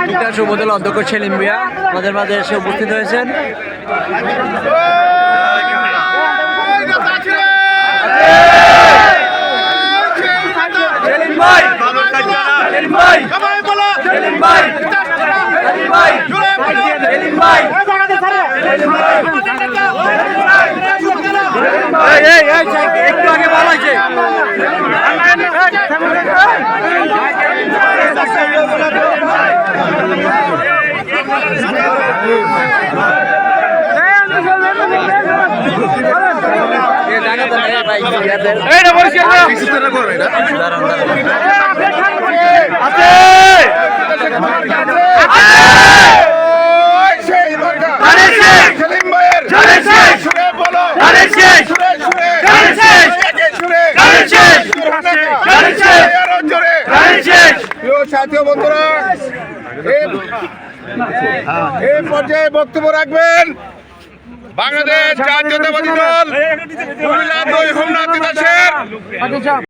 তিতাস উপজেলা অধ্যক্ষ সেলিম মিয়া আমাদের মাঝে এসে উপস্থিত হয়েছেন। একটু আগে বলা হয়েছে সাথী বন্ধুরা, এই পর্যায়ে বক্তব্য রাখবেন বাংলাদেশ জাতীয়তাবাদী দল কুমিল্লা 2 হোমনা তিতাসের